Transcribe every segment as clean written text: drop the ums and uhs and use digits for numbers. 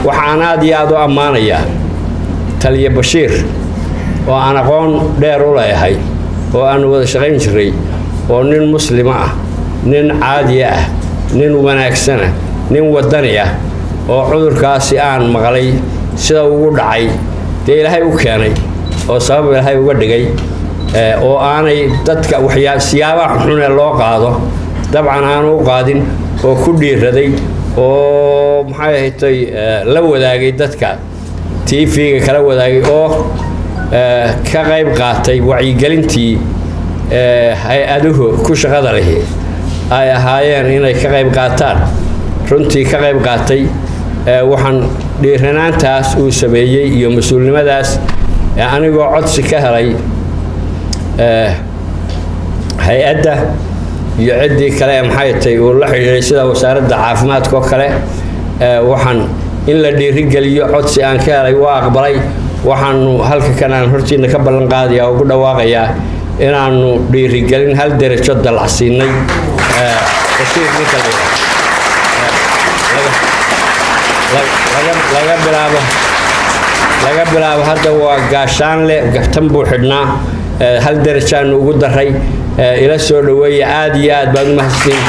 waxaan aad iyo aad u ammaanayaa taliye Bashiir oo aan aqoon dheer u leeyahay oo aan wada shaqayn jiray oo nin muslima ah nin caadi ah nin wanaagsan ah nin wadani ah oo cudurkaasi aan maqlay sida ugu dhacay dee Ilaahay u keenay oo sabab Ilaahay uga dhigay oo aanay dadka siyaabaha xun ee loo qaado dabcan aan u qaadin oo ku dhiiraday oo maxay ahayd la wadaagay dadka TV-ga kala wadaagay oo ka qayb qaatay wacyigelintii hay-aduhu ku shaqada leh ay ahaayeen inay ka qayb qaataan runtii ka qayb qaatay waxaan dhiiranaantaas uu sameeyay iyo mas'uulnimadaas anigoo codsi ka helay hay-adda iyo ciddii kale maxay tahay oo la xiriiray sida wasaaradda caafimaadka oo kale waxaan in la dhiirigeliyo codsi aan ka helay waa aqbalay waxaanu halka kanaan hortiina ka ballan qaadayaa oo ugu dhawaaqayaa inaanu dhiirigelin hal darajo dalacsiinay Bashiir ninka laga bilaabo hadda waa gaashaanle gaftan buu xidhnaa hal darajaanu ugu daray ila soo dhaweeya aad iyo aad baad u mahadsan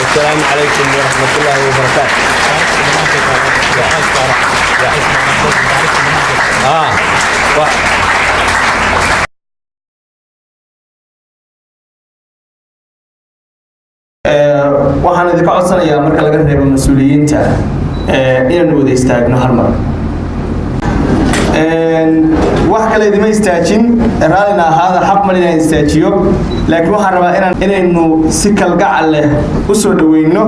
assalaamu calaykum waraxmatullaahi wabarakaatuh waxaan idinka codsanayaa marka laga reebo mas'uuliyiinta inaan wada istaagno hal mar wax kale idima istaajin raalina ahaada xaq mal inaan istaajiyo laakiin waxaan rabaa inaynu si kalgacal leh u soo dhaweyno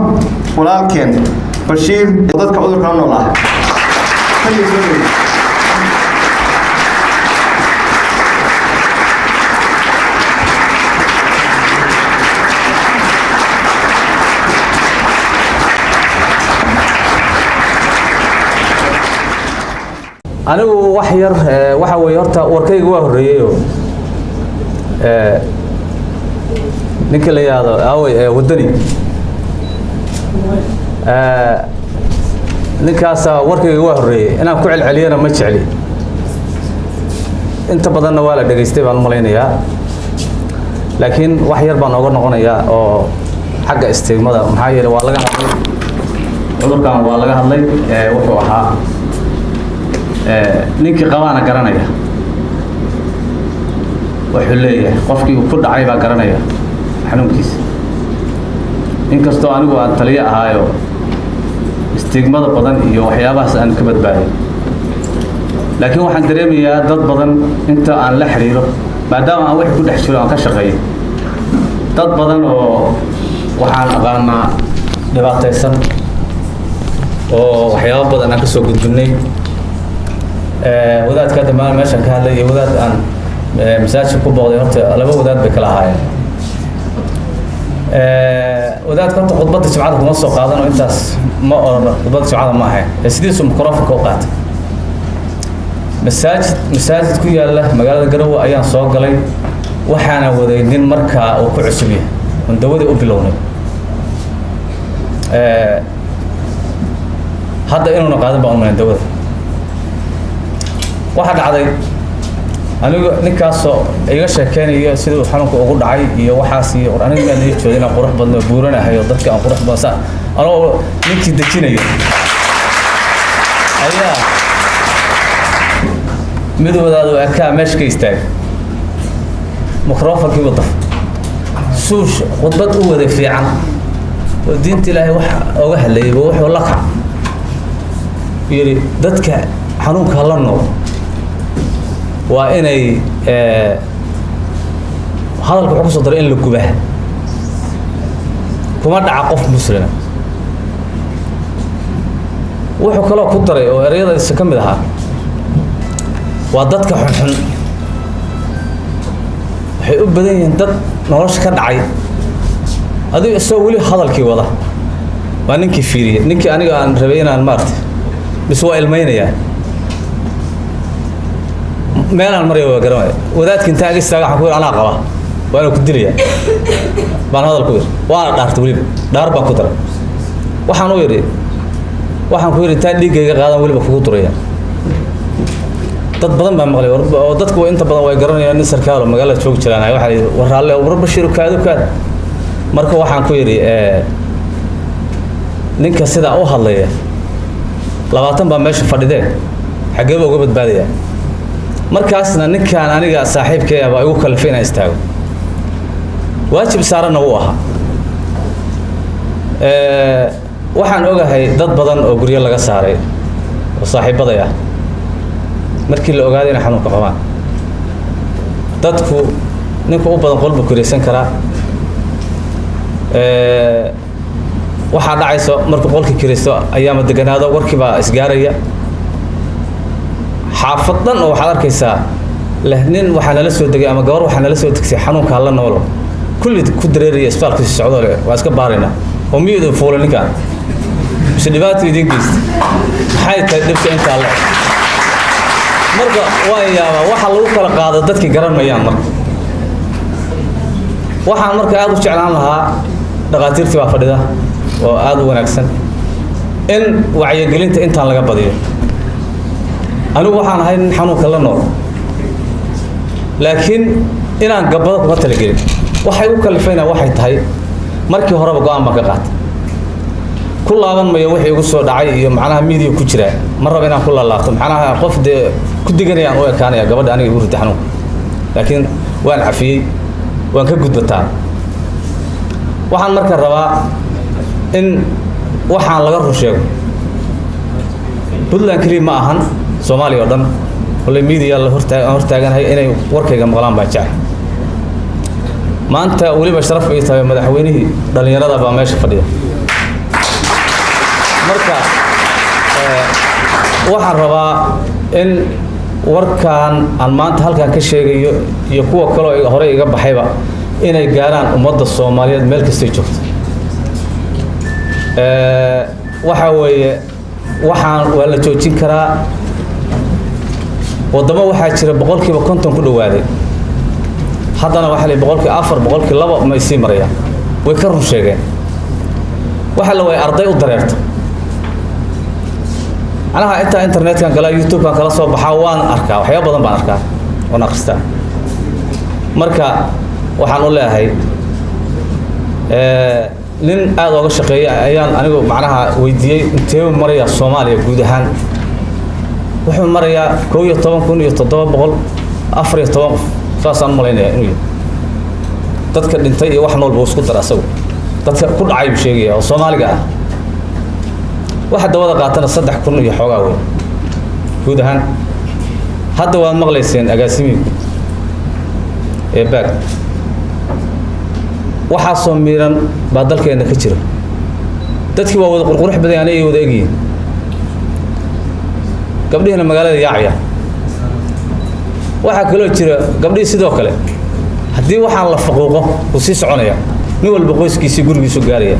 walaalkeen Bashiir oo dadka cudurka nool ah anigu wax yar waxa weey horta warkayga waa horeeyo ninka la yiraahdo away wadani ninkaas warkayga waa horeeyay inaan ku celceliyana ma jecli inta badanna waa la dhageystay baan malaynayaa laakiin wax yar baan uga noqonayaa oo xagga istigmada maxaa yeelay waa laga hadlay cudurkan waa laga hadlay wuxuu ahaa ninkii qabaana garanaya wuxuu leeyahay qofkii ku dhacay baa garanaya xanuunkiisa inkastoo anigu aan taliye ahaayo istigmada badan iyo waxyaabahaas aan ka badbaaday laakiin waxaan dareemayaa dad badan inta aan la xiriiro maadaama aan wixii ku dhex jiro aan ka shaqeeyo dad badan oo waxaan aqaanaa dhibaataysan oo waxyaabo badan aan ka soo gudbinay wadaadka dhammaan meesha ka hadlay iyo wadaad aan masaajid ku booqday horta laba wadaad bay kala ahaayeen wadaadka horta khudbadda jimcada kuma soo qaadano intaas ma oran khudbadda jimcada ma ahayn sidiisu mikrofonka u qaatay masaajid ku yaala magaalada Garowe ayaan soo galay waxaana waday nin markaa uu ku cusub yahay oo dawadii u bilownay hadda inuu qaadan baa ummaan dawada waxa dhacday anigu ninkaas oo iga sheekeenayo sidoo xanuunka ugu dhacay iyo waxaas iyo aniga ma leeyahay joodina qurux badan oo buuranahay oo dadka aan qurux badan anoo ninkii dajinayo ayaa midowdaadu arkaa meesha ka istaag mikrofonkii wadaf suush khudbad u wada fiican oo diinta Ilaahay wax uga hadlayay wuxuu la kac yiri dadka xanuunka la nool waa inay hadalku wuxuu soo daray in la gubaa kuma dhaca qof muslim wuxuu kala ku daray oo ereyadiisa kamid ahaa waa dadka xun waxay u badan yihiin dad nolosha ka dhacay adiga soo wali hadalkii wada waa ninkii fiiriyay ninkii aniga aan rabay inaan maartay bis waa ilmeynaya meelaan mariyo waa garamay wadaadka inta aga istaaga waxa ku yiri anaa qaba waana ku dilaya baan hadal ku yiri waana dhaartay waliba dhaar baan ku daray waxaan u yiri waxaan ku yiri taa dhiigayga qaadan waliba kugu duraya dad badan baa maqlay oo dadku inta badan way garanayaan in sarkaal magaalada joog jiraan waxa waraalle Umar Bashir kaadu marka waxaan ku yiri ninka sida u hadlaya 20 baa meesha fadhideen xagee uga badbaadaya markaasna ninkaan aniga saaxiibkay ah igu kalfina istaago waajib saaran uu ahaa waxaan ogahay dad badan oo guriga laga saaray oo saaxiibaday ah markii la ogaaday in xanuunka qabaan dadku ninka u badan qolba kureysan kara waxa dhacayso markuu qolka kireysto ayaama deganaado warkii baa isgaaraya xaafadan oo waxa arkaysaa lahnin waxa nala soo degay ama gabar waxa nala soo degsay xanuunka la noolo kulli ku dareeriya isbitaalka si socdo waa iska baarina oo miyadu fuulaninka si dhibaato idin geystay maxay tahay dhibka inta la marka waa yaaba waxa lagu kala qaado dadkii garanayaan marka waxaan marka aad u jeclaan lahaa dhaqaatiirtii baa fadhida oo aad u wanaagsan in wacyigelinta intaan laga badiyo anigu waxaan ahay xanuunka la nool laakiin inaan gabadha ku talagelin waxay u kalifayna waxay tahay markii horeba go'aan baan ka qaatay ku laaban mayo wixii ugu soo dhacay iyo macnaha media ku jira ma rabo inaan ku laalaabto macnaha qof ku diganayaan oo ekaanaya gabadha aniga ugu riday xanuun laakiin waan cafiyay waan ka gudbataa waxaan marka rabaa in waxaan laga rusheego Puntland kaliya ma ahan Soomaaliya oo dhan wala media la hortaaganahay inay warkayga maqlaan baa jecel maanta waliba sharaf ay tahay madaxweynihii dhalinyarada baa meesha fadhiya marka waxaan rabaa in warkaan aan maanta halkan ka sheegayo iyo kuwa kale oo hore iga baxayba inay gaaraan ummadda Soomaaliyeed meel kasta joogto waxa weeye waxaan waa la joojin karaa wadamo waxaa jira 50% ku dhawaaday haddana waxa la 4% 2% ma isii maraya way ka run sheegeen waxa la way arday u dareerto anaha inta internet-kan kala YouTube-kan kala soo baxaa waan arkaa waxyaabo badan baan arkaa oo akhristaa marka waxaan u leeyahay nin aad uga shaqeeyay ayaan anigu macnaha weydiiyay intee maraya Soomaaliya guud ahaan wuxuu marayaa 11700 saasaan malaynayaa inuu dadka dhintay iyo wax nool buu isku daray asagu dadka ku dhacay buu sheegaya oo Soomaaliga ah waxa dawada qaatana 3000 iyo xoogaa weyn guud ahaan hadda waan maqlayseen agaasimiin ee baag waxa soo miiran baa dalkeena ka jira dadkii waa wada qurqurux badan ay wada eegayeen gabdhihina magaalada yaacaya waxa kale oo jira gabdhii sidoo kale haddii waxaan la faquuqo uu sii soconaya nin walba qoyskiisa gurigiisa gaaraya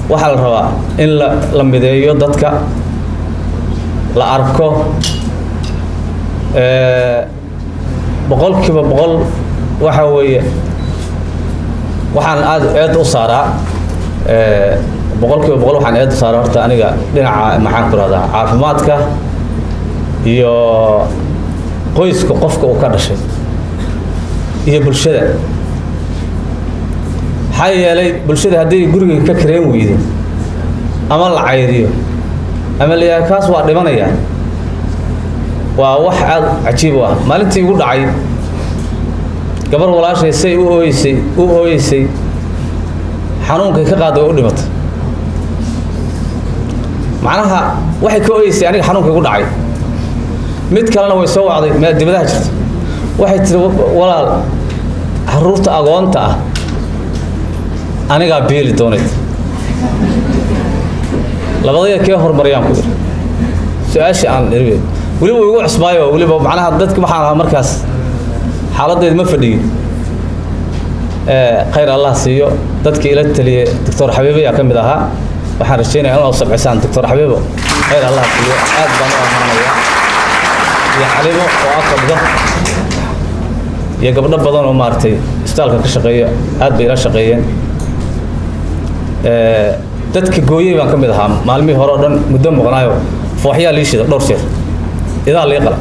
waxa la rabaa in la mideeyo dadka la arko boqolkiiba boqol waxa weeye waxaan aad u saaraa boqolkiiba boqol waxaan aad u saaraa horta aniga dhinaca maxaan ku radaa caafimaadka iyo qoyska qofka uu ka dhashay iyo bulshada حيالي بلشده هدي guriga ka kareen weydo ama la cayriyo ama la kaas waa dhimanaya waa wax aad cajiib ah maalintii ugu dhacay gabar walaashay say u ooysay xanuunka ka qaaday oo dhimatay macnaha waxay ka ooysay aniga xanuunka ugu dhacay mid kalena way soo wacday ma dibadaha jirto waxay tiri walaal caruurta agoonta ah aniga beeli doonay labadaya kee hormariyaan ku dir su'aasha aan irwey waliba ugu cusbaayo waliba macnaha dadka waxaan ahaa markaas xaaladeed ma fadhiyo khayr Allah siiyo dadkii ila taliye Dr. Xabiib ayaa kamid ahaa waxaan rajaynayaa inuu sabcisaan Dr. Xabiib khayr Allah siiyo aad baan u ammaanayaa ya xalibo oo aqbado ya gabdho badan oo maartay isbitaalka ka shaqeeya aad bay ila shaqeeyeen dadka gooyay baan ka mid ahaa maalmihii hore oo dhan muddo maqnaayo fooxyaa liishida dhowr jeer idaa lii qala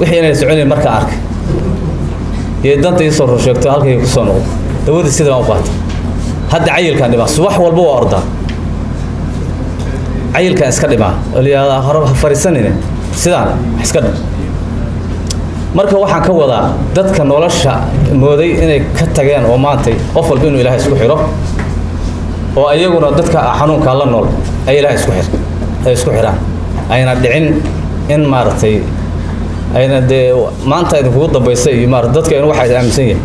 wixii inay soconayn markaa arkay iyo danta ii soo rusheegto halkay ku soo noqdo dawadii sida baan u qaatay hadda cayilkaan dhimaa subax walba waa ordaa cayilkaan iska dhimaa waliyaa hore fariisanayna sidaan iska dhim marka waxaan ka wadaa dadka nolosha mooday inay ka tageen oo maantay qof walba inuu ilaahay isku xiro oo ayaguna dadka xanuunka la nool ay ilaahay isku xiraan ayna dhicin in maartay ayna de maanta idinku dambaysay iyo dadka in waxa ay aaminsan yihiin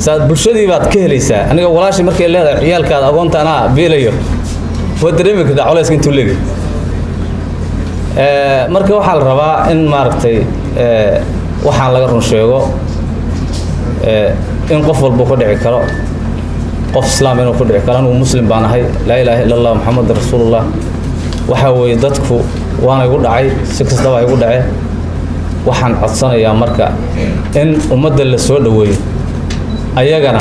saad bulshadii baad ka helaysaa aniga walaashii markay leedahay ciyaalkaada agoonta anaa beelayo wadareemi ka culaysku intuu leeyahay marka waxaa la rabaa in maartay waxaan laga run sheego in qof walba ku dhici karo qof islaam inuu ku dhici karo anigu muslim baan ahay laa ilaaha illa allah muxamed rasuulullah waxa weeye dadku waana igu dhacay si kastaba igu dhacay waxaan codsanayaa marka in ummadda la soo dhaweeyo ayagana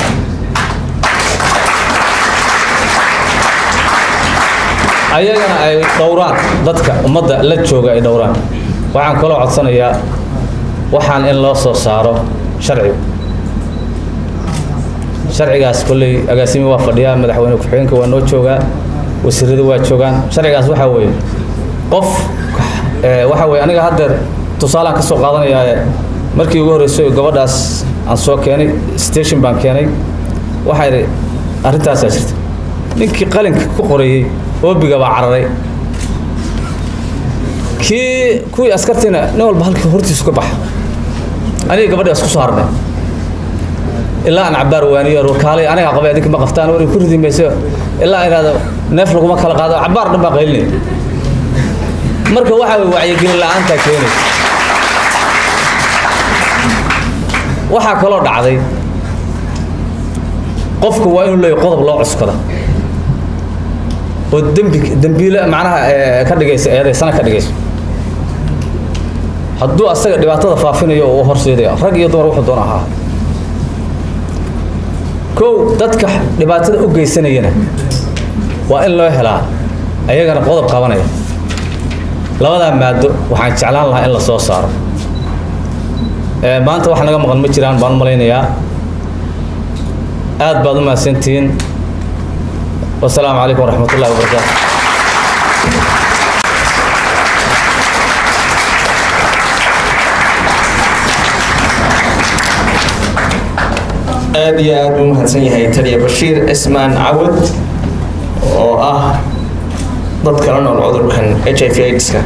ay dhowraan dadka ummadda la jooga ay dhowraan waxaan kaloo codsanayaa waxaan in loo soo saaro sharcigaas kulley agaasimi waa fadhiyaa madaxweyne ku-xigeenka waa noo joogaa wasiiradu waa joogaan sharcigaas waxa weeye qof waxa weeye aniga haddeer tusaalaan ka soo qaadanayaa markii ugu horreysay gabadhaas aan soo keenay station baan keenay waxaa idhi arrintaasaa jirta ninkii qalinka ku qoreeyey oobiga baa cararay kuwii askartiina nin walba halkii hortiisu ka baxa aniga gabadhaas ku saarnay ilaa aan cabaar waaniyo kaalay aniga qabay adinka ma qaftaan war ku ridi mayso ilaa inaad neef laguma kala qaado cabaar dhan baa qaylinay marka waxa way wacyigelin la'aanta keenay waxa kaloo dhacday qofku waa inuu leeyahay qodob loo cuskada oo dambiile macnaha ka dhigaysa eedaysana ka dhigaysa hadduu asaga dhibaatada faafinayo oo horseedaya rag iyo dumar wuxuu doona ahaa kow dadka dhibaatada u geysanayana waa in loo helaa ayagana qodob qabanaya labadaa maado waxaan jeclaan lahaa in la soo saaro maanta wax naga maqan ma jiraan baan u malaynayaa aad baad u mahadsantihiin wasalaamu calaykum waraxmatullahi wabarakaatu aad iyo aad u mahadsan yahay taliya bashiir cismaan cawad oo ah dad kala nool cudurkan HIV/AIDS-ka